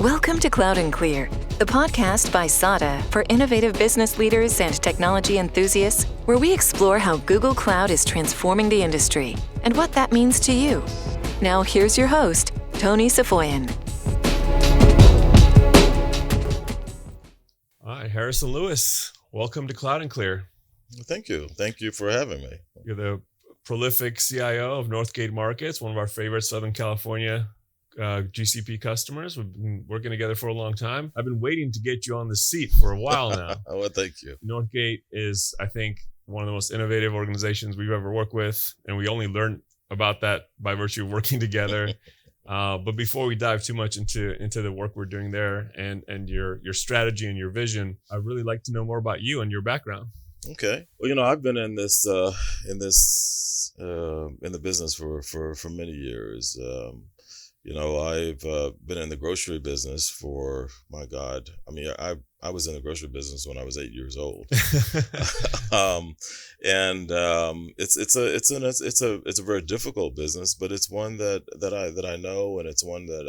Welcome to Cloud and Clear, the podcast by SADA for innovative business leaders and technology enthusiasts, where we explore how Google Cloud is transforming the industry and what that means to you. Now here's your host, Tony Safoian. Hi, Harrison Lewis. Welcome to Cloud and Clear. Thank you. Thank you for having me. You're the prolific CIO of Northgate Markets, one of our favorite Southern California GCP customers. We've been working together for a long time. I've been waiting to get you on the seat for a while now. Well, thank you. Northgate is, I think, one of the most innovative organizations we've ever worked with, and we only learned about that by virtue of working together. But before we dive too much into the work we're doing there and your strategy and your vision, I'd really like to know more about you and your background. Okay. Well, I've been in the business for many years. I've been in the grocery business for, my God, I was in the grocery business when I was 8 years old. It's a very difficult business, but it's one that I know, and it's one that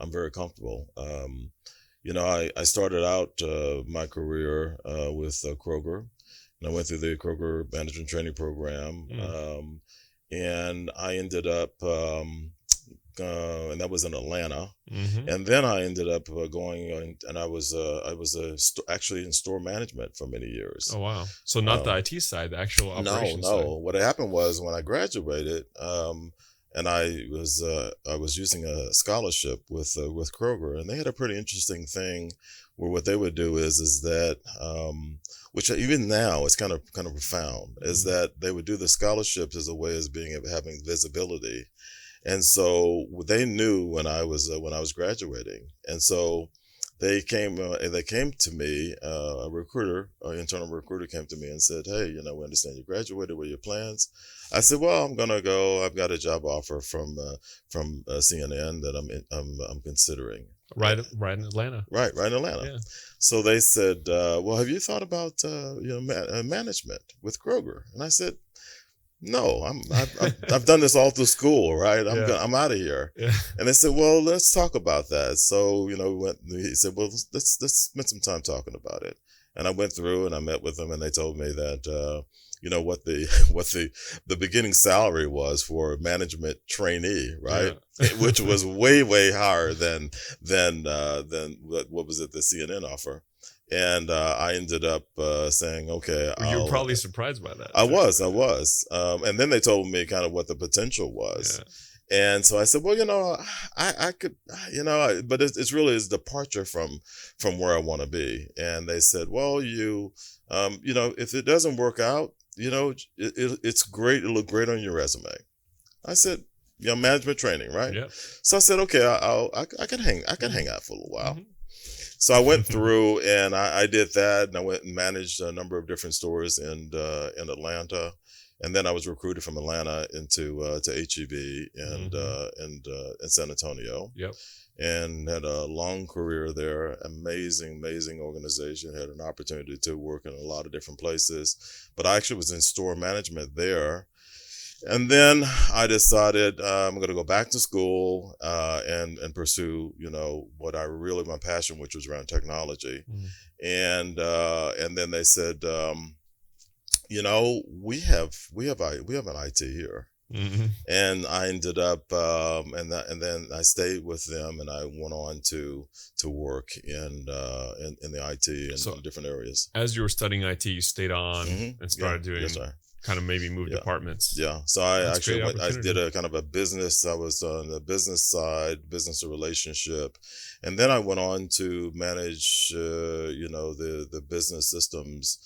I'm very comfortable. I started out my career with Kroger, and I went through the Kroger management training program, and I ended up and that was in Atlanta. Mm-hmm. And then I ended up going and I was actually in store management for many years. Oh, wow. So not the IT side, the actual operations side. No. What happened was when I graduated, and I was using a scholarship with Kroger, and they had a pretty interesting thing where what they would do is that, which even now is kind of profound, is that they would do the scholarships as a way of having visibility. And so they knew when I was graduating, and so they came to me. An internal recruiter came to me and said, "Hey, we understand you graduated. What are your plans?" I said, "Well, I'm gonna go. I've got a job offer from CNN that I'm considering." Right in Atlanta. Right in Atlanta. Yeah. So they said, "Well, have you thought about management with Kroger?" And I said, "No, I've done this all through school, right? I'm out of here." Yeah. And they said, "Well, let's talk about that." So, he said, "Well, let's spend some time talking about it." And I went through and I met with them, and they told me that, what the beginning salary was for a management trainee, right? Yeah. Which was way, way higher than what was it, the CNN offer. And I ended up saying, "Okay." You were probably surprised by that. I was. And then they told me kind of what the potential was. Yeah. And so I said, "Well, I could, but it's really a departure from where I want to be." And they said, "Well, if it doesn't work out, it's great. It'll look great on your resume." I said, management training, right? Yeah. So I said, "Okay, I can hang out for a little while." Mm-hmm. So I went through and I did that, and I went and managed a number of different stores in Atlanta, and then I was recruited from Atlanta to HEB and San Antonio. Yep. And had a long career there. Amazing organization. Had an opportunity to work in a lot of different places, but I actually was in store management there. And then I decided I'm going to go back to school and pursue, what my passion, which was around technology. Mm. And then they said, we have an IT here. Mm-hmm. And I ended up and then I stayed with them, and I went on to work in the IT and in different areas. As you were studying IT, you stayed on and started doing. Yes, sir. Kind of maybe move departments. Yeah. So I did a kind of a business. I was on the business side, business relationship. And then I went on to manage, the business systems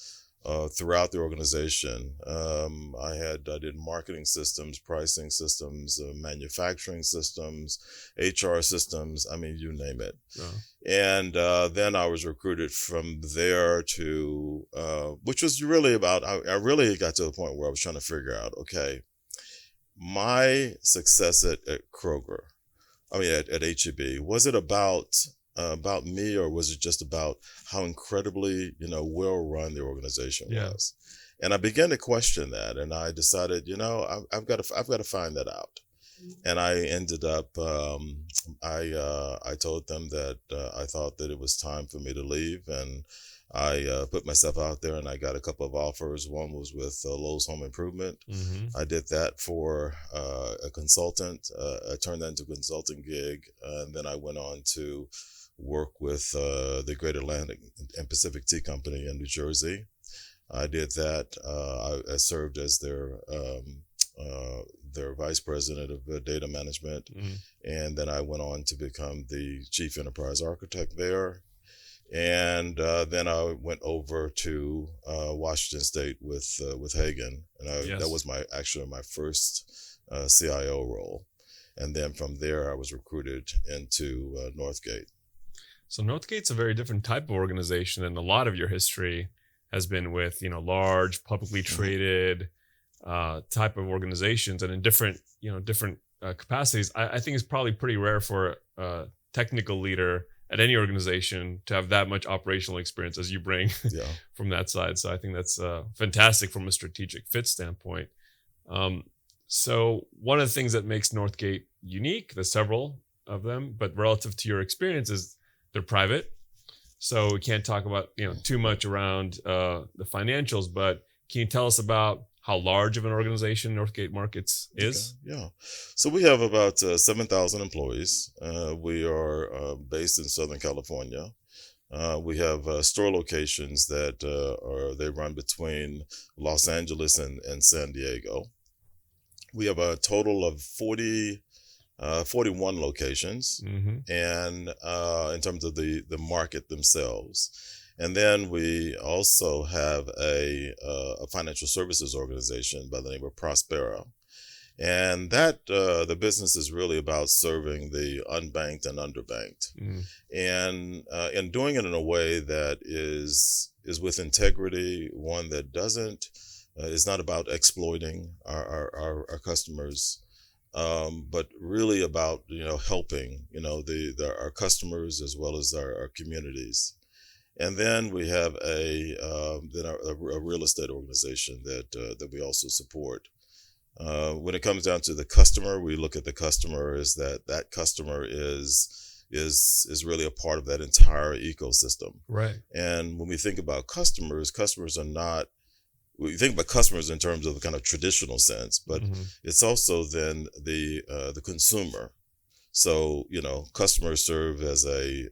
throughout the organization. I did marketing systems, pricing systems, manufacturing systems, HR systems. You name it. Oh. And then I was recruited from there to, which was really about, I really got to the point where I was trying to figure out, okay, my success at Kroger, at HEB, was it about me, or was it just about how incredibly, well run the organization was? And I began to question that, and I decided, I've got to find that out. And I ended up, I told them that I thought that it was time for me to leave, and I put myself out there, and I got a couple of offers. One was with Lowe's Home Improvement. Mm-hmm. I did that for a consultant. I turned that into a consulting gig, and then I went on to work with the Great Atlantic and Pacific Tea Company in New Jersey. I did that. I served as their vice president of data management, and then I went on to become the chief enterprise architect there. And then I went over to Washington State with Hagen, and Yes. that was actually my first CIO role. And then from there, I was recruited into Northgate. So Northgate's a very different type of organization, and a lot of your history has been with large publicly traded type of organizations, and in different capacities. I think it's probably pretty rare for a technical leader at any organization to have that much operational experience as you bring from that side. So I think that's fantastic from a strategic fit standpoint. So one of the things that makes Northgate unique, there's several of them, but relative to your experience, is they're private. So we can't talk about too much around the financials, but can you tell us about how large of an organization Northgate Markets is? Okay. Yeah. So we have about 7,000 employees. We are based in Southern California. We have store locations that they run between Los Angeles and San Diego. We have a total of 41 locations, and in terms of the market themselves. And then we also have a financial services organization by the name of Prospera. And that the business is really about serving the unbanked and underbanked, and doing it in a way that is with integrity, one that doesn't is not about exploiting our customers, but really about helping our customers as well as our communities. And then we have a real estate organization that we also support. When it comes down to the customer, we look at the customer as that customer is really a part of that entire ecosystem. Right. And when we think about customers are not. We think about customers in terms of the kind of traditional sense, but it's also then the consumer. So, customers serve as a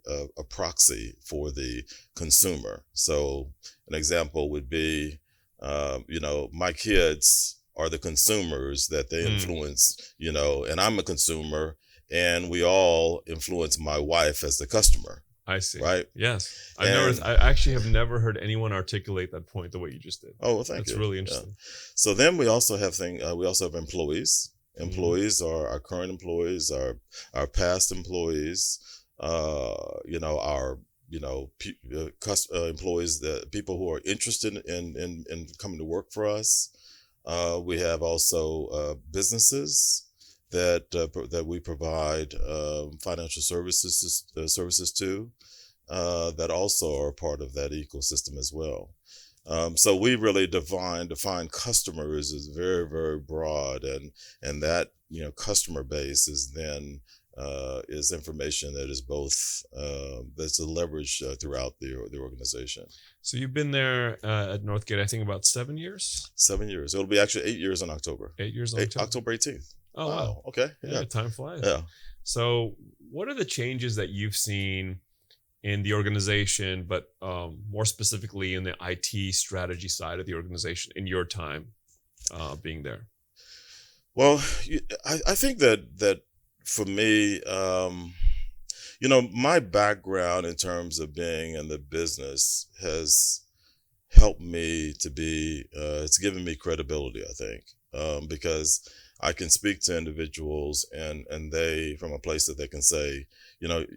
proxy for the consumer. So an example would be, my kids are the consumers that they influence, and I'm a consumer, and we all influence my wife as the customer. I see. Right? Yes. I actually have never heard anyone articulate that point the way you just did. Oh, well, thank you. That's really interesting. Yeah. So then we also have employees. Employees are our current employees, our past employees, our employees, the people who are interested in coming to work for us. We have also businesses that we provide financial services to, that also are part of that ecosystem as well. So we really define customers as very, very broad, and that customer base is then is information that is both that's leveraged throughout the organization. So you've been there at Northgate, I think about 7 years. 7 years. It'll be actually 8 years in October. 8 years in October. October 18th. Oh, wow. Okay. Yeah, time flies. Yeah. So what are the changes that you've seen in the organization, but more specifically in the IT strategy side of the organization in your time being there? Well, I think that for me, my background in terms of being in the business has helped me to be, it's given me credibility, I think, because I can speak to individuals and they, from a place that they can say,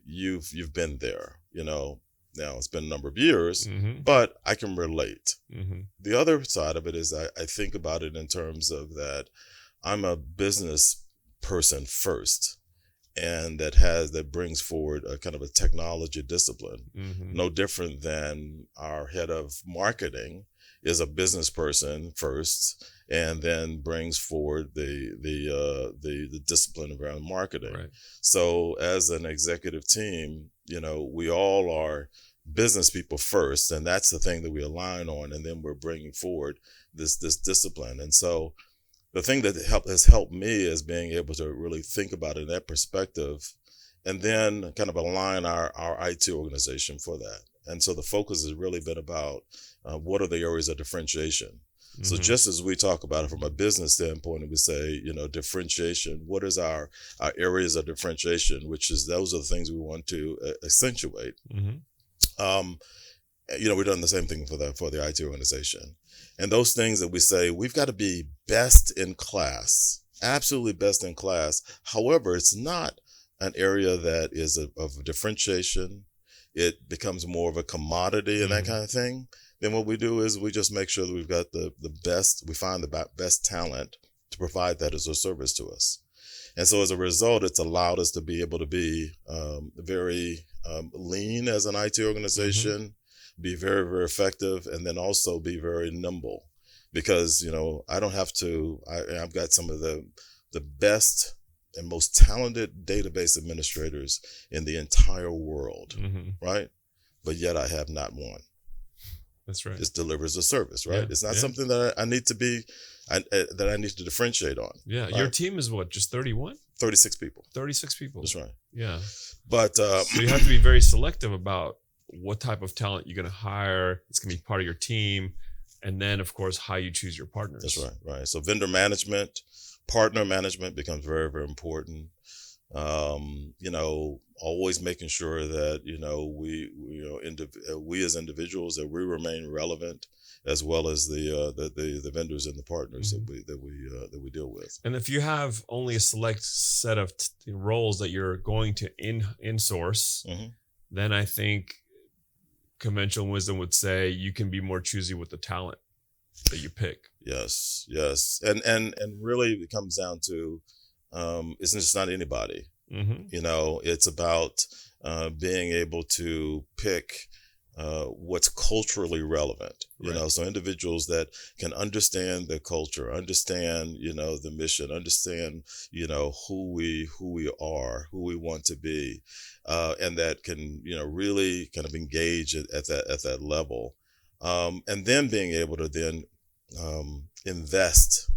you've been there, now it's been a number of years, but I can relate. The other side of it is I think about it in terms of that I'm a business person first, and that brings forward a kind of a technology discipline, no different than our head of marketing is a business person first, and then brings forward the discipline around marketing. Right. So as an executive team, we all are business people first, and that's the thing that we align on, and then we're bringing forward this discipline. And so the thing that has helped me is being able to really think about it in that perspective, and then kind of align our IT organization for that. And so the focus has really been about what are the areas of differentiation. Mm-hmm. So just as we talk about it from a business standpoint, and we say, differentiation, what is our areas of differentiation, which is those are the things we want to accentuate. Mm-hmm. We're doing the same thing for the IT organization. And those things that we say, we've got to be best in class, absolutely best in class. However, it's not an area that is of differentiation. It becomes more of a commodity and that kind of thing. Then what we do is we just make sure that we've got the best, we find the best talent to provide that as a service to us. And so as a result, it's allowed us to be able to be very lean as an IT organization, be very, very effective, and then also be very nimble, because, I don't have to, I've got some of the best and most talented database administrators in the entire world, right? But yet I have not one. That's right. This delivers a service, right? Yeah, it's not something that I need to be, that I need to differentiate on. Yeah, right? Your team is what, just 31? 36 people. 36 people. That's right. Yeah. But so you have to be very selective about what type of talent you're going to hire. It's going to be part of your team. And then, of course, how you choose your partners. That's right, right. So vendor management, partner management becomes very, very important. Always making sure that, we as individuals, that we remain relevant, as well as the vendors and the partners that we deal with. And if you have only a select set of roles that you're going to in-source, then I think conventional wisdom would say you can be more choosy with the talent that you pick. Yes. And really it comes down to, it's just not anybody. It's about being able to pick what's culturally relevant, so individuals that can understand the culture, understand, the mission, understand, who we are, who we want to be, and that can, really kind of engage at that level. And then being able to then invest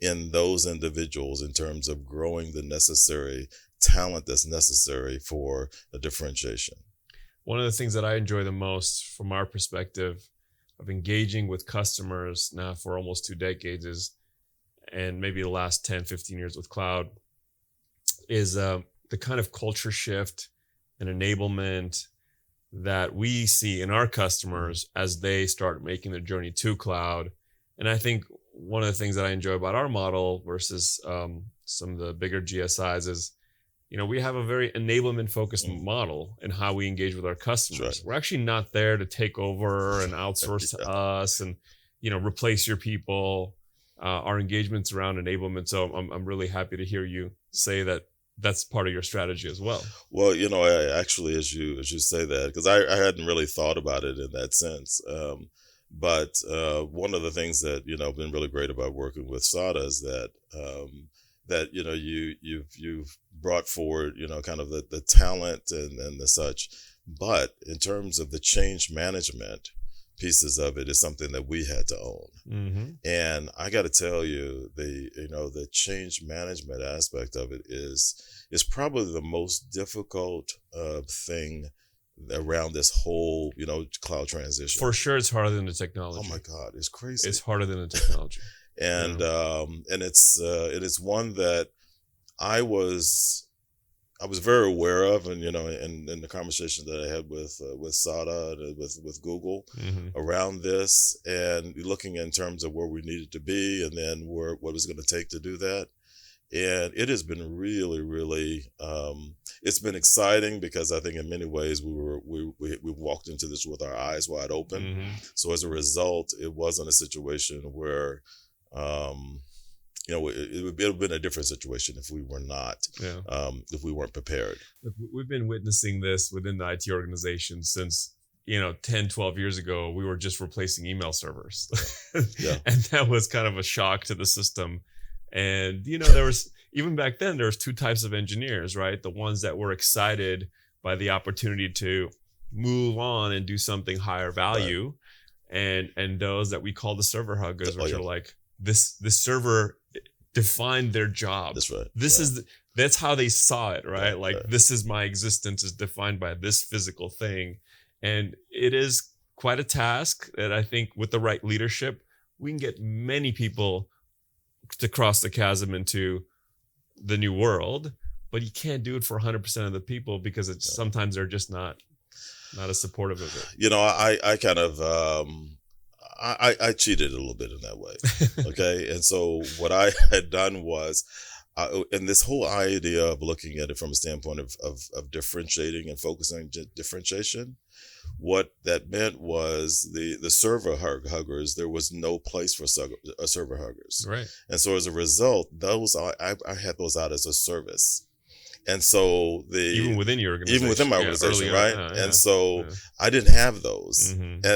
in those individuals in terms of growing the necessary talent that's necessary for a differentiation. One of the things that I enjoy the most from our perspective of engaging with customers now for almost 2 decades is, and maybe the last 10, 15 years with cloud, is the kind of culture shift and enablement that we see in our customers as they start making their journey to cloud. And I think one of the things that I enjoy about our model versus some of the bigger GSIs is, we have a very enablement focused model in how we engage with our customers. Right. We're actually not there to take over and outsource to us and, replace your people. Our engagement's around enablement. So I'm really happy to hear you say that that's part of your strategy as well. Well, I actually, as you say that, because I hadn't really thought about it in that sense. But one of the things that, been really great about working with SADA is that, you've brought forward, kind of the talent and the such. But in terms of the change management pieces of it is something that we had to own. And I got to tell you, the change management aspect of it is probably the most difficult thing around this whole, cloud transition. For sure, it's harder than the technology. Oh my God, it's crazy. It's harder than the technology. And it's one that I was very aware of, and in the conversation that I had with SADA and with Google around this, and looking in terms of where we needed to be, and then what it was going to take to do that. And it has been really, really, it's been exciting because I think in many ways we walked into this with our eyes wide open. So as a result, it wasn't a situation where, it would have been a different situation if we were not, if we weren't prepared. Look, we've been witnessing this within the IT organization since 10, 12 years ago, we were just replacing email servers. Yeah. And that was kind of a shock to the system. And, there was, even back then, there was two types of engineers, right? The ones that were excited by the opportunity to move on and do something higher value. Right. And those that we call the server huggers, which are like, this server defined their job. That's right. That's how they saw it, right? Like, right. This is my existence is defined by this physical thing. And it is quite a task that I think with the right leadership, we can get many people to cross the chasm into the new world, but you can't do it for 100% of the people because sometimes they're just not as supportive of it. I kind of, I cheated a little bit in that way. Okay. And so what I had done was, and this whole idea of looking at it from a standpoint of differentiating and focusing on differentiation, what that meant was the server huggers, there was no place for server huggers. Right. And so as a result, I had those out as a service. And so even within your organization, even within my organization, right? And so I didn't have those. Mm-hmm.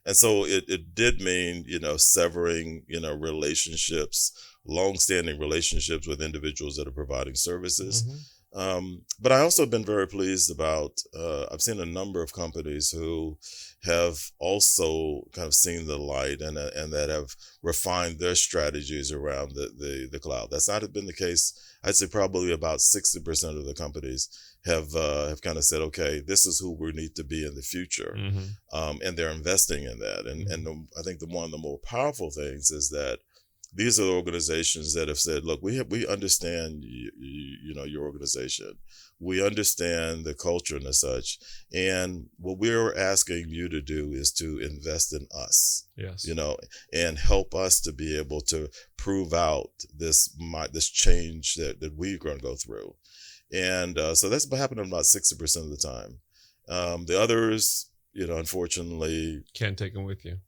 And so it did mean, severing, relationships, long-standing relationships with individuals that are providing services. Mm-hmm. But I also have been very pleased about, I've seen a number of companies who have also kind of seen the light and that have refined their strategies around the cloud. That's not been the case. I'd say probably about 60% of the companies have kind of said, okay, this is who we need to be in the future. Mm-hmm. And they're investing in that. And I think one of the more powerful things is that these are the organizations that have said, look, we understand your organization. We understand the culture and such. And what we're asking you to do is to invest in us. Yes. And help us to be able to prove out this change that we're going to go through. And so that's happening about 60% of the time. The others, unfortunately, can't take them with you.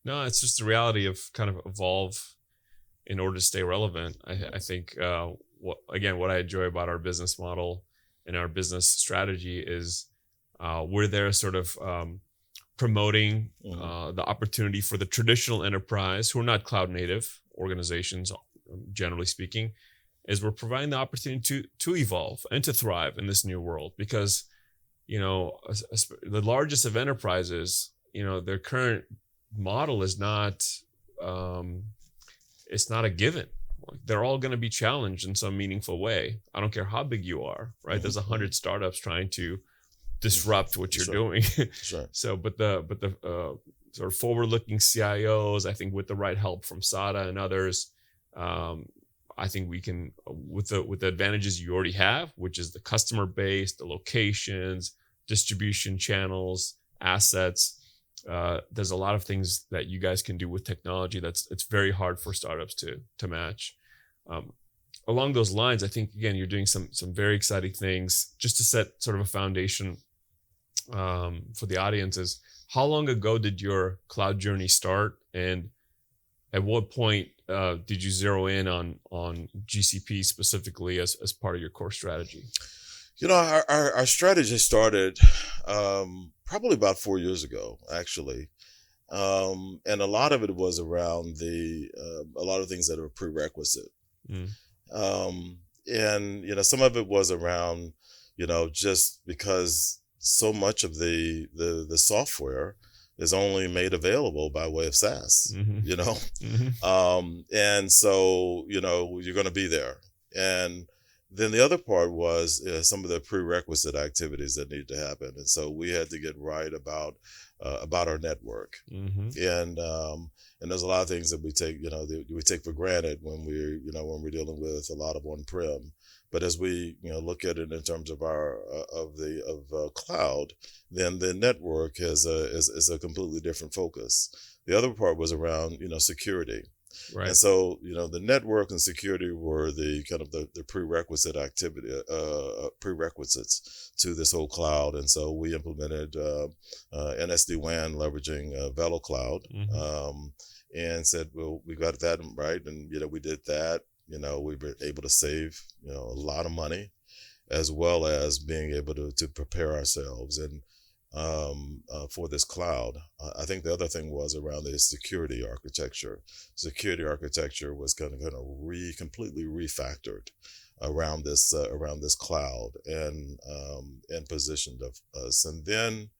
No, it's just the reality of kind of evolve in order to stay relevant. I think what I enjoy about our business model and our business strategy is we're there sort of promoting the opportunity for the traditional enterprise who are not cloud native organizations, generally speaking, is we're providing the opportunity to evolve and to thrive in this new world because the largest of enterprises, their current model is not, it's not a given. They're all going to be challenged in some meaningful way. I don't care how big you are, right? Mm-hmm. There's 100 startups trying to disrupt what you're doing. Sure. So, but the sort of forward-looking CIOs, I think with the right help from SADA and others, I think we can, with the advantages you already have, which is the customer base, the locations, distribution channels, assets. There's a lot of things that you guys can do with technology it's very hard for startups to match. Along those lines, I think again you're doing some very exciting things. Just to set sort of a foundation for the audiences, how long ago did your cloud journey start, and at what point did you zero in on GCP specifically as part of your core strategy? Our strategy started probably about 4 years ago, actually. And a lot of it was around a lot of things that are prerequisite. Mm. And, some of it was around, just because so much of the software is only made available by way of SaaS, mm-hmm. Mm-hmm. And so, you're going to be there. And then the other part was some of the prerequisite activities that need to happen. And so we had to get right about our network. Mm-hmm. And there's a lot of things that we take for granted when we're dealing with a lot of on-prem. But as we look at it in terms of our cloud, then the network is a completely different focus. The other part was around security. Right. And so, the network and security were the kind of the prerequisite prerequisites to this whole cloud. And so we implemented SD-WAN leveraging Velo Cloud, mm-hmm. And said, well, we got that right. And, we did that. We were able to save, a lot of money. as well as being able to prepare ourselves and for this cloud. I think the other thing was around the security architecture. Security architecture was kind of completely refactored around this cloud and positioned of us. And then,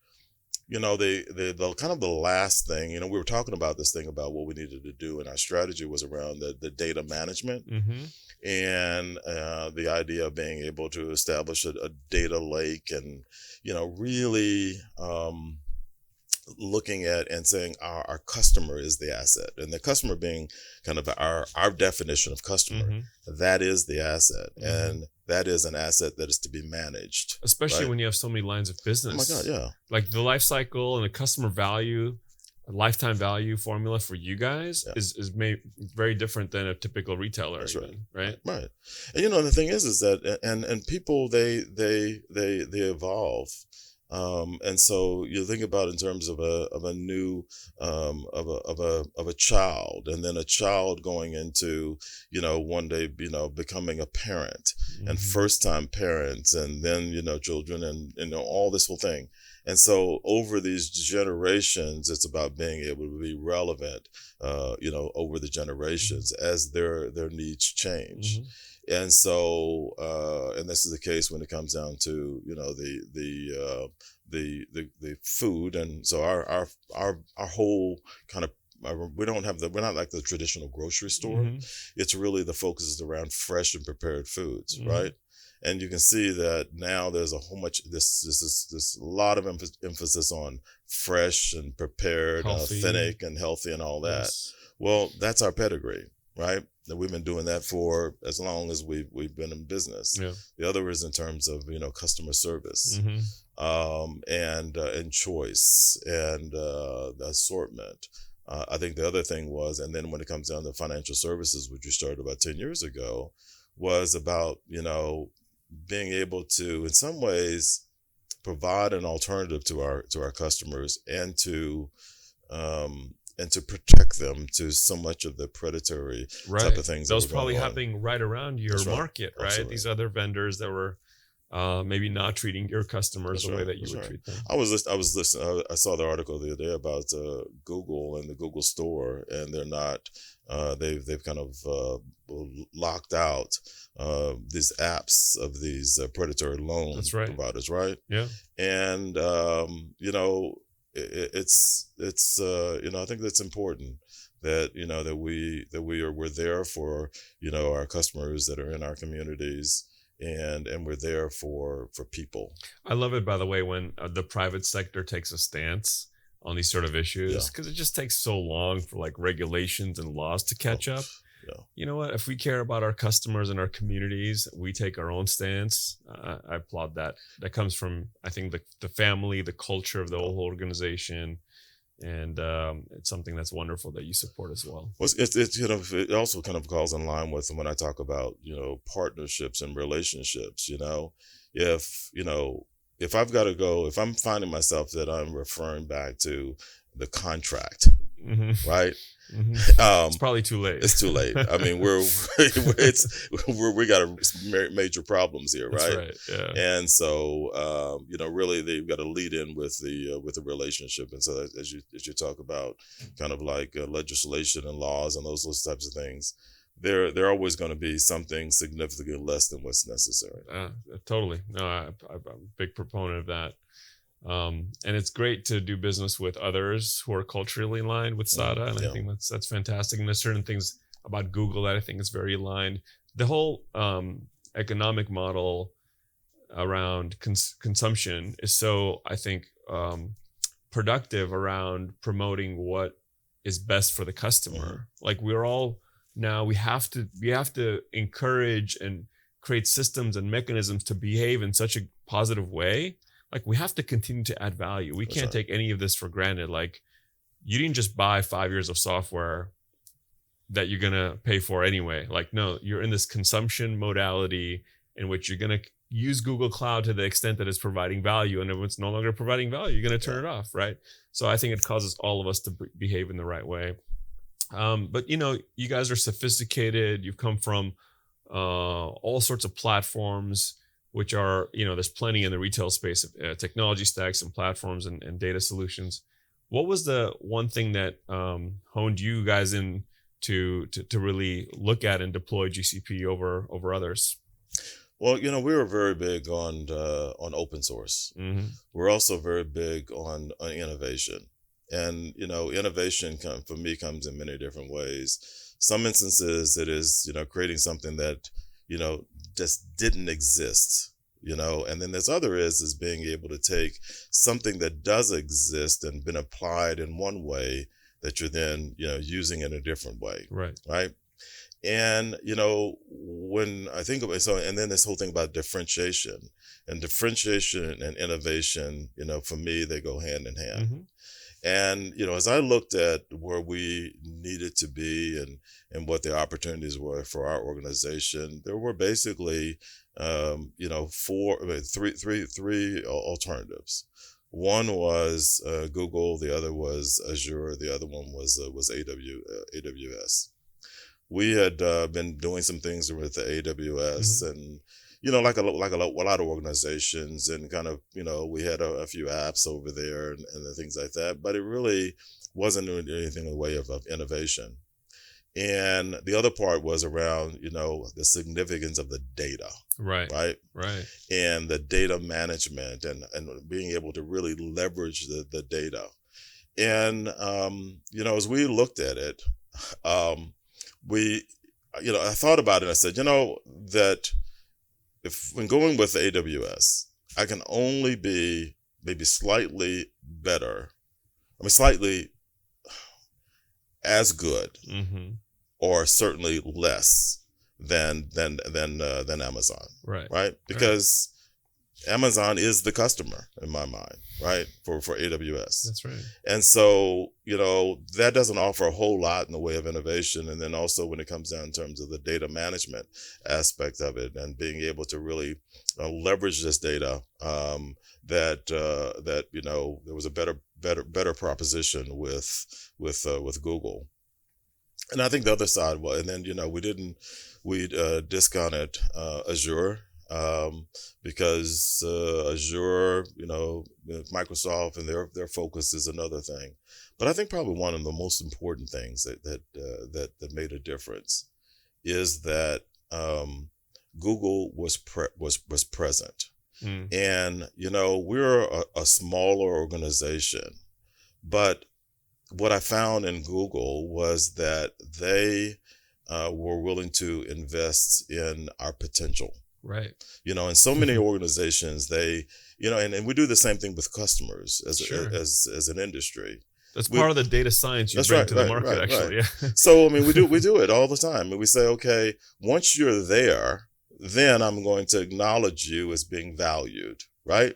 the kind of the last thing, we were talking about this thing about what we needed to do, and our strategy was around the data management. Mm-hmm. And the idea of being able to establish a data lake and, really looking at and saying our customer is the asset, and the customer being kind of our definition of customer. Mm-hmm. That is the asset. Mm-hmm. And that is an asset that is to be managed. Especially right? when you have so many lines of business. Oh my God, yeah. Like the life cycle and the customer value, lifetime value formula for you guys is very different than a typical retailer. That's even, right. Right. Right. And the thing is that and people they evolve. And so you think about in terms of a new of a child, and then a child going into one day becoming a parent, Mm-hmm. and first time parents, and then children, and all this whole thing. And so over these generations, it's about being able to be relevant over the generations as their needs change. Mm-hmm. And so, and this is the case when it comes down to the food, and so our whole kind of we're not like the traditional grocery store. Mm-hmm. It's really the focus is around fresh and prepared foods, Mm-hmm. right? And you can see that now there's a whole much this lot of emphasis on fresh and prepared, Healthy. authentic and healthy and all that. Yes. Well, that's our pedigree, right? That we've been doing that for as long as we've been in business. Yeah. The other is in terms of customer service, Mm-hmm. and choice and the assortment. I think the other thing was, and then when it comes down to financial services, which we started about 10 years ago, was about being able to, in some ways, provide an alternative to our customers and to protect them to so much of the predatory type of things. Those that were probably going on. happening right around your That's right. market, right? Absolutely. These other vendors that were maybe not treating your customers That's the way right. that you That's would right. treat them. I was listening. I saw the article the other day about Google and the Google Store, and they're not. They've kind of locked out these apps of these predatory loan That's right. providers, right? Yeah. And it's I think that's important that that we're there for our customers that are in our communities. And we're there for people. I love it, by the way, when the private sector takes a stance on these sort of issues, because it just takes so long for like regulations and laws to catch up. Yeah. You know what? If we care about our customers and our communities, we take our own stance. I applaud that. That comes from, I think, the family, the culture of the whole organization. And it's something that's wonderful that you support as well. Well, it also kind of calls in line with when I talk about partnerships and relationships. If I've got to go, if I'm finding myself that I'm referring back to the contract, Mm-hmm. right? Mm-hmm. It's probably too late. It's too late. I mean, we got major problems here, right? That's right. Yeah. And so, really, they've got to lead in with the relationship. And so, as you talk about, kind of like legislation and laws and those types of things, they're always going to be something significantly less than what's necessary. Totally. No, I'm a big proponent of that. And it's great to do business with others who are culturally aligned with SADA. And I think that's fantastic. And there's certain things about Google that I think is very aligned. The whole economic model around consumption is so, I think, productive around promoting what is best for the customer. Like we're all now, we have to encourage and create systems and mechanisms to behave in such a positive way. Like we have to continue to add value. We can't take any of this for granted. Like you didn't just buy 5 years of software that you're going to pay for anyway. Like, no, you're in this consumption modality in which you're going to use Google Cloud to the extent that it's providing value. And if it's no longer providing value, you're going to turn it off. Right. So I think it causes all of us to behave in the right way. But you guys are sophisticated. You've come from all sorts of platforms. which are, there's plenty in the retail space of technology stacks and platforms and data solutions. What was the one thing that honed you guys in to really look at and deploy GCP over others? Well, we were very big on open source. Mm-hmm. We're also very big on innovation. And, innovation for me comes in many different ways. Some instances it is, creating something that, just didn't exist, and then there's other is being able to take something that does exist and been applied in one way that you're then, using in a different way. Right. And, when I think about and then this whole thing about differentiation and innovation, for me, they go hand in hand. Mm-hmm. And, as I looked at where we needed to be and what the opportunities were for our organization, there were basically, three alternatives. One was Google, the other was Azure, the other one was AWS. We had been doing some things with the AWS, Mm-hmm. and like a lot of organizations, and kind of we had a few apps over there and the things like that, but it really wasn't doing anything in the way of innovation. And the other part was around the significance of the data, Right. and the data management and being able to really leverage the data. And as we looked at it, I thought about it and I said, that if when going with AWS, I can only be maybe slightly better, slightly as good, Mm-hmm. or certainly less than Amazon. Right. Because Amazon is the customer in my mind, right? For AWS. That's right. And so, that doesn't offer a whole lot in the way of innovation. And then also when it comes down in terms of the data management aspect of it and being able to really leverage this data, that there was a better proposition with Google. And I think the other side was, and then, we discounted Azure. Because Azure, Microsoft and their focus is another thing. But I think probably one of the most important things that made a difference is that Google was present. Mm. And we're a smaller organization, but what I found in Google was that they were willing to invest in our potential. Right. In so many organizations, they, and we do the same thing with customers as an industry. That's part of the data science you bring to the market, actually. Right. Yeah. So, we do it all the time. And we say, okay, once you're there, then I'm going to acknowledge you as being valued, right?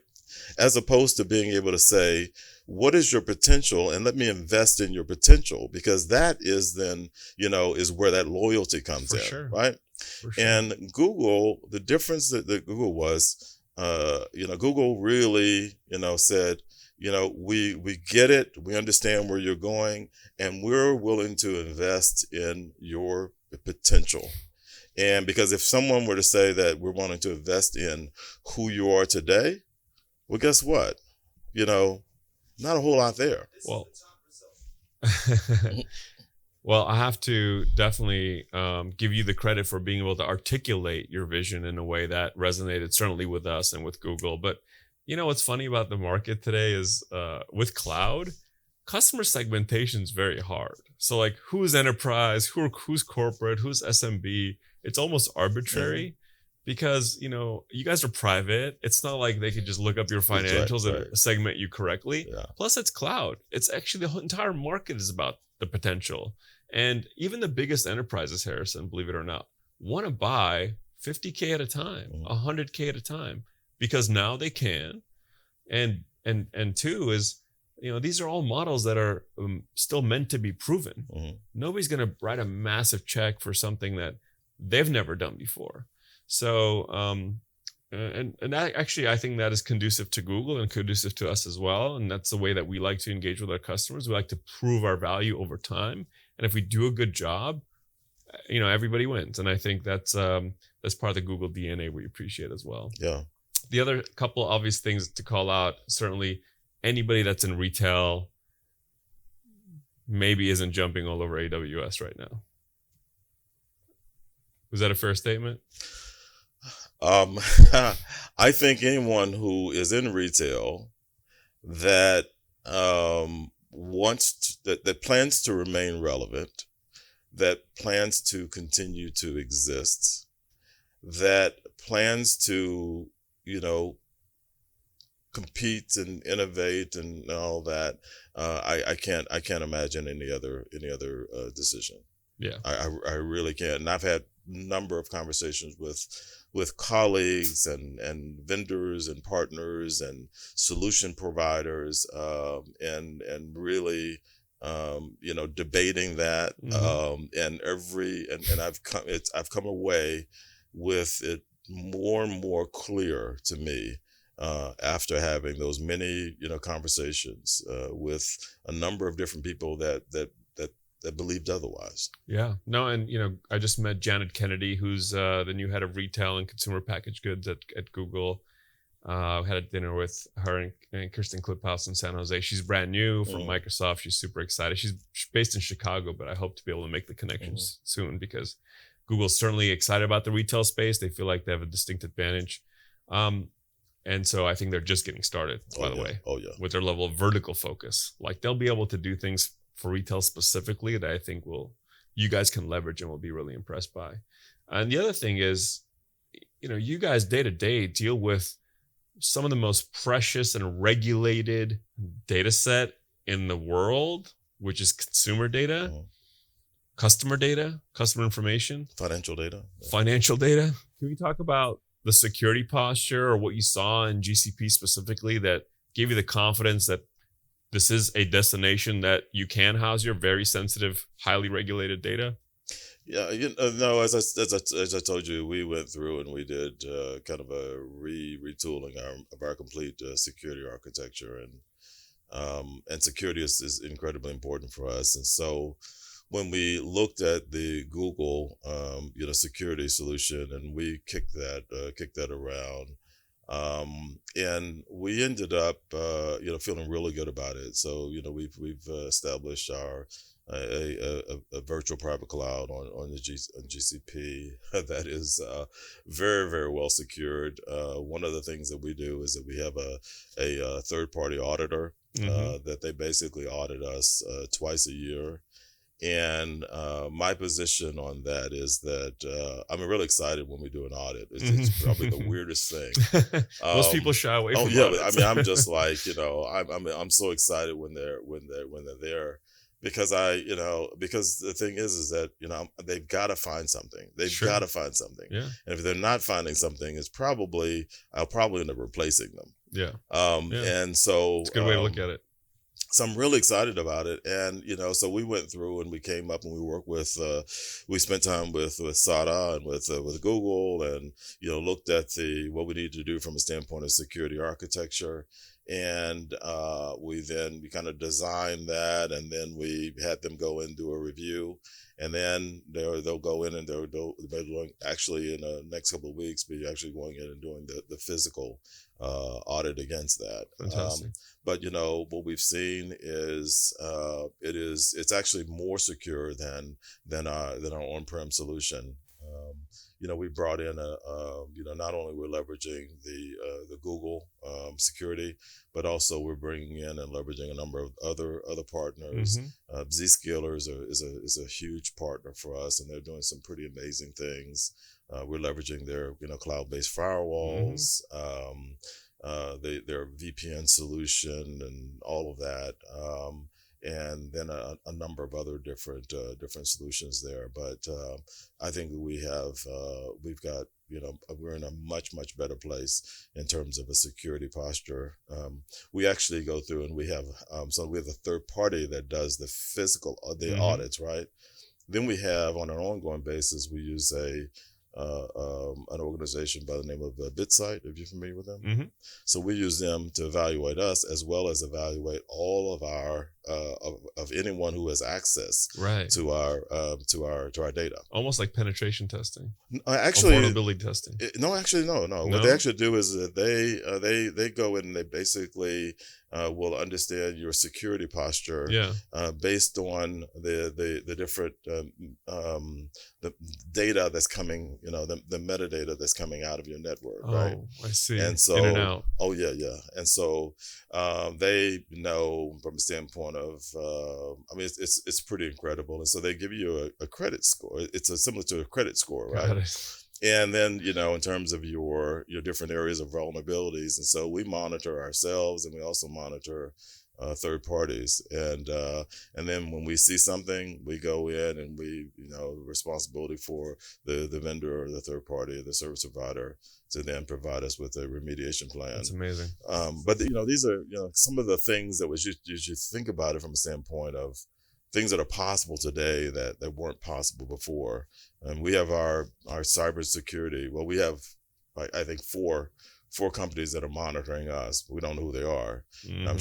As opposed to being able to say, what is your potential? And let me invest in your potential, because that is then, is where that loyalty comes in, sure. right? For sure. And Google, the difference that Google was, Google really, said, we get it. We understand where you're going, and we're willing to invest in your potential. And because if someone were to say that we're wanting to invest in who you are today, well, guess what? Not a whole lot there. Well, well, I have to definitely give you the credit for being able to articulate your vision in a way that resonated certainly with us and with Google. But what's funny about the market today is with cloud, customer segmentation is very hard. So like, who's enterprise, who's corporate, who's SMB? It's almost arbitrary. Because, you guys are private. It's not like they could just look up your financials and segment you correctly. Yeah. Plus, it's cloud. It's actually the entire market is about the potential. And even the biggest enterprises, Harrison, believe it or not, want to buy 50K at a time, 100K at a time, because now they can. And two is, these are all models that are still meant to be proven. Mm-hmm. Nobody's going to write a massive check for something that they've never done before. So, and that actually, I think that is conducive to Google and conducive to us as well. And that's the way that we like to engage with our customers. We like to prove our value over time. And if we do a good job, everybody wins. And I think that's part of the Google DNA we appreciate as well. Yeah. The other couple obvious things to call out, certainly anybody that's in retail maybe isn't jumping all over AWS right now. Was that a fair statement? I think anyone who is in retail that that plans to remain relevant, that plans to continue to exist, that plans to, compete and innovate and all that, I can't imagine any other decision. Yeah, I really can't. And I've had a number of conversations with colleagues and vendors and partners and solution providers, and really, debating that. And I've come away with it more and more clear to me, after having those many, conversations, with a number of different people that believed otherwise. Yeah. No, and I just met Janet Kennedy, who's the new head of retail and consumer packaged goods at Google. Had a dinner with her and Kirsten Kliphaus in San Jose. She's brand new from Microsoft. She's super excited. She's based in Chicago, but I hope to be able to make the connections soon, because Google's certainly excited about the retail space. They feel like they have a distinct advantage. And so I think they're just getting started, by the way, with their level of vertical focus. Like, they'll be able to do things for retail specifically that I think you guys can leverage and will be really impressed by. And the other thing is, you guys day to day deal with some of the most precious and regulated data set in the world, which is consumer data, customer information, financial data. Can we talk about the security posture or what you saw in GCP specifically that gave you the confidence that this is a destination that you can house your very sensitive, highly regulated data? Yeah, no. As I told you, we went through and we did kind of a retooling of our complete security architecture, and security is incredibly important for us. And so, when we looked at the Google security solution, and we kicked that around. And we ended up, feeling really good about it. So, we've established a virtual private cloud on GCP that is very, very well secured. One of the things that we do is that we have a third-party auditor that they basically audit us twice a year. And my position on that is that I'm really excited when we do an audit. It's probably the weirdest thing. Most people shy away from audits. I mean, I'm just like, I'm so excited when they're there, because because the thing is that they've got to find something. They've got to find something. Yeah. And if they're not finding something, I'll probably end up replacing them. Yeah. And so it's a good way to look at it. So I'm really excited about it. And, so we went through and we came up and we spent time with SADA and with Google, and, looked at what we needed to do from a standpoint of security architecture. And we kind of designed that, and then we had them go and do a review. And then they'll go in and they're going, actually in the next couple of weeks, be actually going in and doing the physical audit against that. Fantastic. But what we've seen is it's actually more secure than our on-prem solution. We brought in not only we're leveraging the Google security, but also we're bringing in and leveraging a number of other partners. Zscaler is a huge partner for us, and they're doing some pretty amazing things. We're leveraging their cloud-based firewalls, their VPN solution, and all of that. And then a number of other different solutions there. But I think we're in a much, much better place in terms of a security posture. We actually go through and we have a third party that does the physical, the audits, right? Then we have, on an ongoing basis, we use a an organization by the name of BitSite, if you're familiar with them. Mm-hmm. So we use them to evaluate us as well as evaluate all of our of anyone who has access Right. to our data. Almost like penetration testing. Actually, or vulnerability testing. No. What they actually do is that they go in and they basically will understand your security posture based on the different the data that's coming, the metadata that's coming out of your network, right? I see. And so, in and out. Oh yeah. And so they know from a standpoint of, it's pretty incredible. And so they give you a credit score. It's similar to a credit score, right? Got it. And then, in terms of your different areas of vulnerabilities. And so we monitor ourselves and we also monitor third parties. And then when we see something, we go in and we, responsibility for the vendor or the third party or the service provider to then provide us with a remediation plan. That's amazing. But, these are, some of the things that you should think about it from a standpoint of things that are possible today that weren't possible before. And we have our cybersecurity. Well, we have, I think, four companies that are monitoring us. We don't know who they are. Mm-hmm. I'm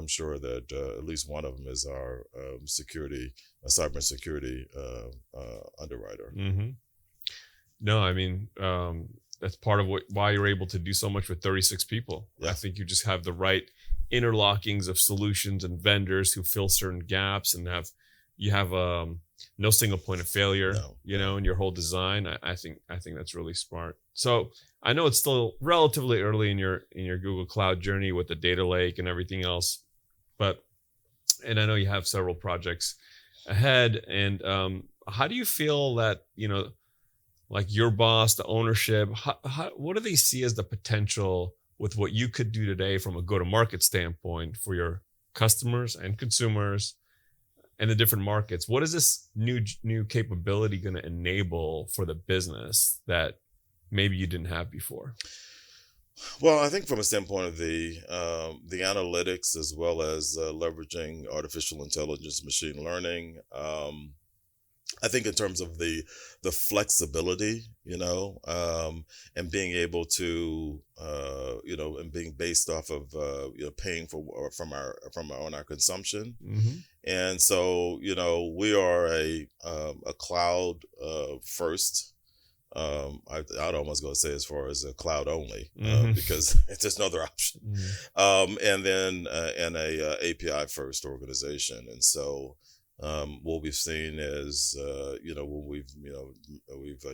sure that at least one of them is our cybersecurity underwriter. Mm-hmm. No, that's part of why you're able to do so much with 36 people. Yeah. I think you just have the right interlockings of solutions and vendors who fill certain gaps, and you have no single point of failure, in your whole design. I think that's really smart. So I know it's still relatively early in your Google Cloud journey with the data lake and everything else, and I know you have several projects ahead. And how do you feel that, like your boss, the ownership, what do they see as the potential with what you could do today from a go-to-market standpoint for your customers and consumers and the different markets? What is this new capability going to enable for the business that maybe you didn't have before? Well, I think from a standpoint of the analytics as well as leveraging artificial intelligence, machine learning, I think in terms of the flexibility, and being able to, and being based off of, paying from our consumption. Mm-hmm. And so, we are a cloud first. I'd almost go say as far as a cloud only, because it's just another option. Mm-hmm. And then and a API first organization. And so what we've seen is, when we've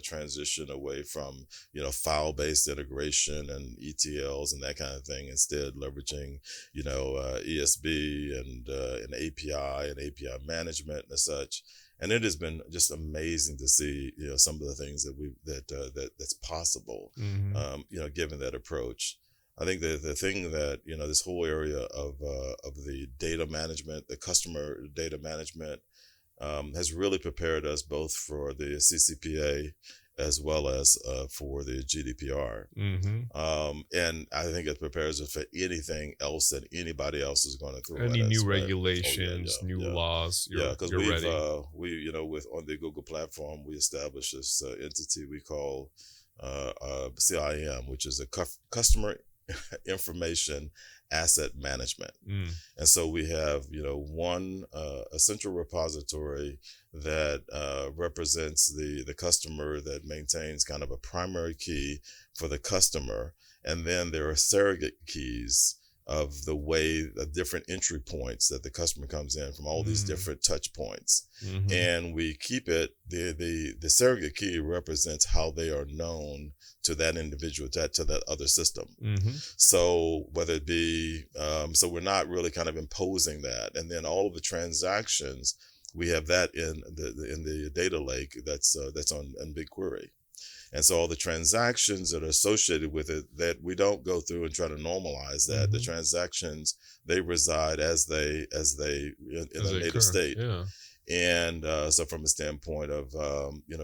transitioned away from, file-based integration and ETLs and that kind of thing, instead leveraging, ESB and an API and API management and such. And it has been just amazing to see, some of the things that's possible, given that approach. I think the thing that, this whole area of the data management, the customer data management, has really prepared us both for the CCPA as well as for the GDPR. Mm-hmm. And I think it prepares us for anything else that anybody else is going to throw Any at us. new regulations, new laws. Because we on the Google platform, we established this entity we call CIM, which is a customer information asset management. And so we have, one a central repository that represents the customer, that maintains kind of a primary key for the customer. And then there are surrogate keys of the way the different entry points that the customer comes in from all these different touch points. Mm-hmm. And we keep it, the surrogate key represents how they are known to that individual, to that other system. Mm-hmm. So whether it be, so we're not really kind of imposing that. And then all of the transactions, we have that in the data lake that's on BigQuery. And so all the transactions that are associated with it, that we don't go through and try to normalize that. The transactions, they reside as they in a native state. Yeah. And so from a standpoint of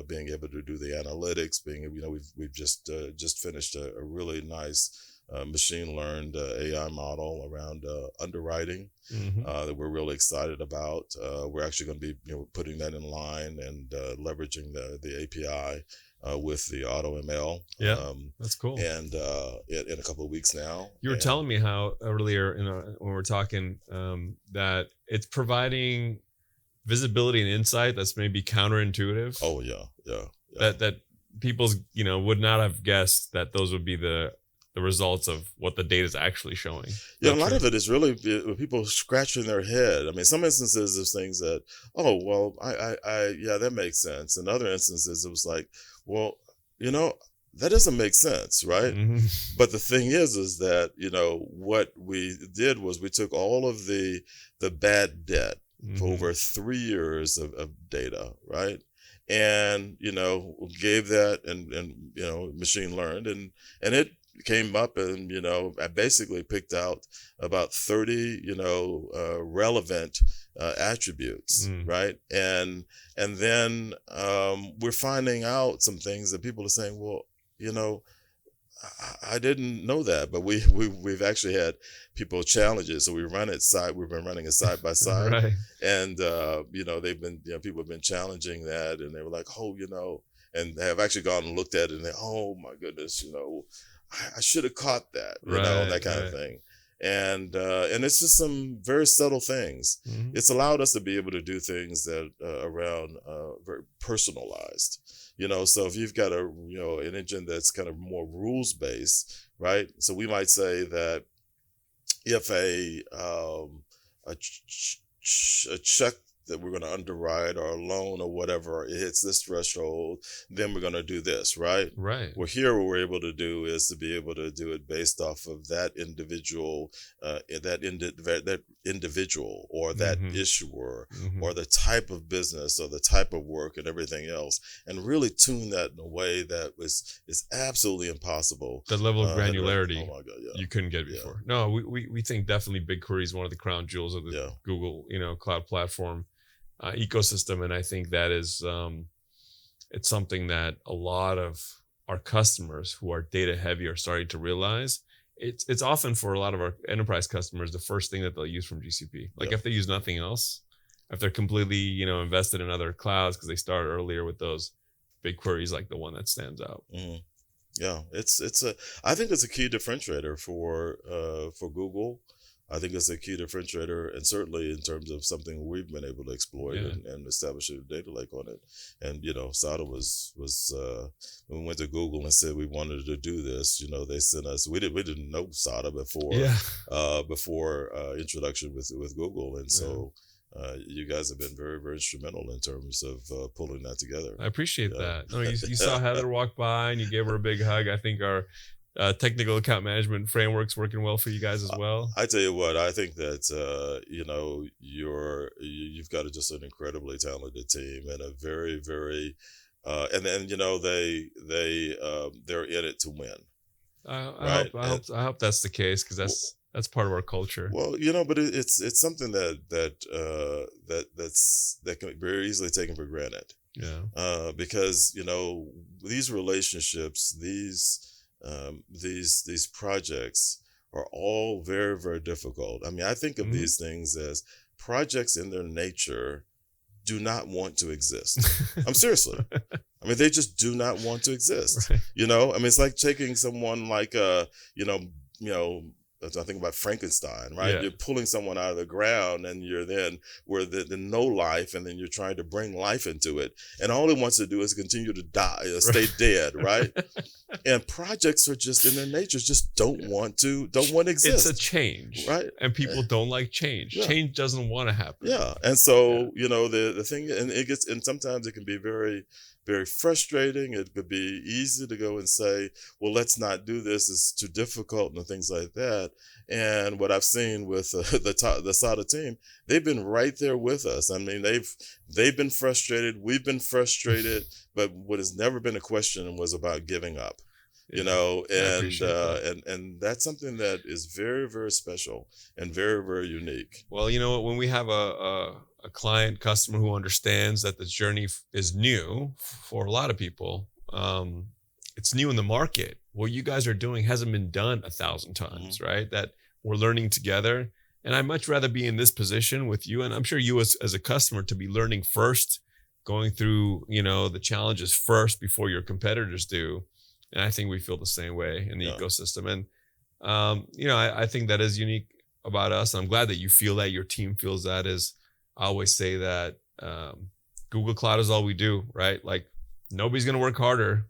being able to do the analytics, we've just finished a really nice machine learned AI model around underwriting that we're really excited about. We're actually going to be putting that in line and leveraging the API with the AutoML. Yeah, that's cool. And in a couple of weeks now. You were telling me how earlier when we were talking that it's providing visibility and insight that's maybe counterintuitive. Oh yeah. That people's would not have guessed that those would be the results of what the data is actually showing. Yeah, a lot of it is really people scratching their head. I mean, some instances there's things that, oh well, I yeah, that makes sense. In other instances it was like, well, that doesn't make sense, right? Mm-hmm. But the thing is that what we did was we took all of the bad debt for over 3 years of data, right? And gave that and machine learned and it came up and I basically picked out about 30 relevant attributes, right? And then we're finding out some things that people are saying, well, I didn't know that, but we've actually had people challenge it. So we've been running it side by side, Right. and they've been people have been challenging that, and they were like, oh, and they have actually gone and looked at it, and they, oh my goodness, I should have caught that, that kind of thing. And it's just some very subtle things. Mm-hmm. It's allowed us to be able to do things that around very personalized. So if you've got an engine that's kind of more rules based, right? So we might say that if a check that we're going to underwrite or a loan or whatever, it hits this threshold, then we're going to do this, right? Right. Well, here what we're able to do is to be able to do it based off of that individual, that individual or that issuer or the type of business or the type of work and everything else, and really tune that in a way that is absolutely impossible. The level of granularity oh my God, yeah. you couldn't get before. No, we think definitely BigQuery is one of the crown jewels of the Google cloud platform ecosystem, and I think that is it's something that a lot of our customers who are data heavy are starting to realize. It's often for a lot of our enterprise customers the first thing that they'll use from GCP. Like if they use nothing else, if they're completely invested in other clouds because they started earlier with those, BigQuery is like the one that stands out. Yeah, I think it's a key differentiator for Google. I think it's a key differentiator, and certainly in terms of something we've been able to exploit and establish a data lake on it. And SADA was when we went to Google and said we wanted to do this. They sent us. We didn't know SADA before introduction with Google, and so you guys have been very, very instrumental in terms of pulling that together. I appreciate that. No, you saw Heather walk by and you gave her a big hug. I think our technical account management framework's working well for you guys as well. I tell you what, I think that you've got just an incredibly talented team and a very, very and then they're in it to win. I hope that's the case, because that's part of our culture. Well, but it's something that can be very easily taken for granted. Yeah. Because these relationships, these projects are all very, very difficult. I mean, I think of these things as projects in their nature do not want to exist. I'm seriously. I mean, they just do not want to exist. Right. I mean, it's like taking someone like I think about Frankenstein, right? Yeah. You're pulling someone out of the ground, and you're then where the no life, and then you're trying to bring life into it, and all it wants to do is continue to die, stay dead, right? And projects are just in their nature just don't want to exist. It's a change, right? And people don't like change. Yeah. Change doesn't want to happen. Yeah, and so the thing, and sometimes it can be very, very frustrating. It could be easy to go and say, well, let's not do this. It's too difficult and things like that. And what I've seen with the SADA team, they've been right there with us. I mean, they've been frustrated. We've been frustrated. But what has never been a question was about giving up. And that's something that is very, very special and very, very unique. Well, when we have a client customer who understands that the journey is new for a lot of people, it's new in the market. What you guys are doing hasn't been done 1,000 times, right? That we're learning together. And I'd much rather be in this position with you, and I'm sure you as a customer, to be learning first, going through, the challenges first before your competitors do. And I think we feel the same way in the ecosystem. And, I think that is unique about us. I'm glad that you feel that, your team feels that. Is I always say that Google Cloud is all we do, right? Like, nobody's going to work harder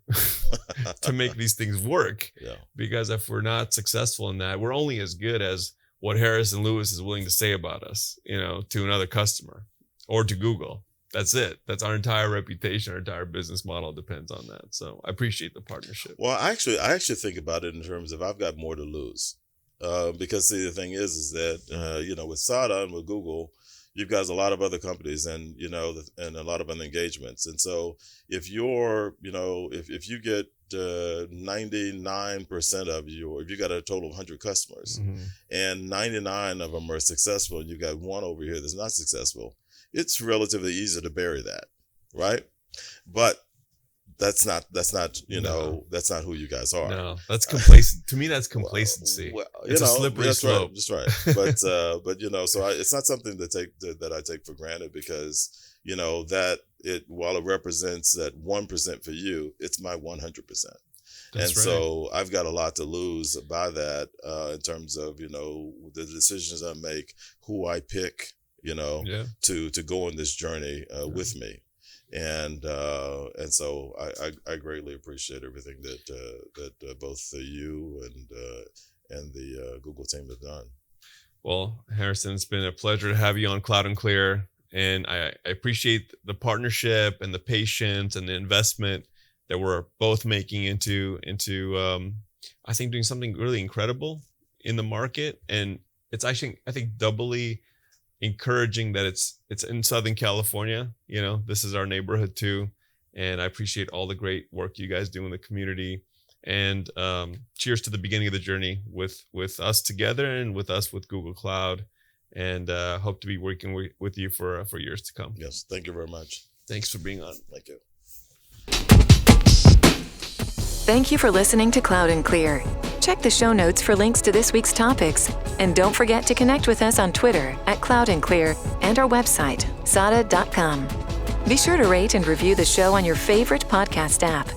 to make these things work. Yeah. Because if we're not successful in that, we're only as good as what Harris and Lewis is willing to say about us, to another customer or to Google. That's it. That's our entire reputation, our entire business model depends on that. So I appreciate the partnership. Well, I actually think about it in terms of I've got more to lose. Because see, the thing is that, with SADA and with Google, you've got a lot of other companies and, and a lot of other engagements. And so if you're, if you get 99% of your, if you got a total of 100 customers and 99 of them are successful and you got one over here that's not successful, it's relatively easy to bury that, right? But that's not that's not who you guys are. No, that's complacent. To me, that's complacency. It's a slippery slope. That's right. But so it's not something that I take for granted, because that while it represents that 1% for you, it's my 100%. And so I've got a lot to lose by that in terms of the decisions I make, who I pick, to go on this journey with me. And so I greatly appreciate everything that both you and the Google team have done. Well, Harrison, it's been a pleasure to have you on Cloud and Clear, and I appreciate the partnership and the patience and the investment that we're both making into I think doing something really incredible in the market. And it's actually, I think, doubly encouraging that it's in Southern California. This is our neighborhood too, and I appreciate all the great work you guys do in the community. And cheers to the beginning of the journey with us together and with us with Google Cloud. And hope to be working with you for years to come. Yes, thank you very much. Thanks for being on. Thank you. Thank you for listening to Cloud and Clear. Check the show notes for links to this week's topics. And don't forget to connect with us on Twitter @CloudandClear and our website, sada.com. Be sure to rate and review the show on your favorite podcast app.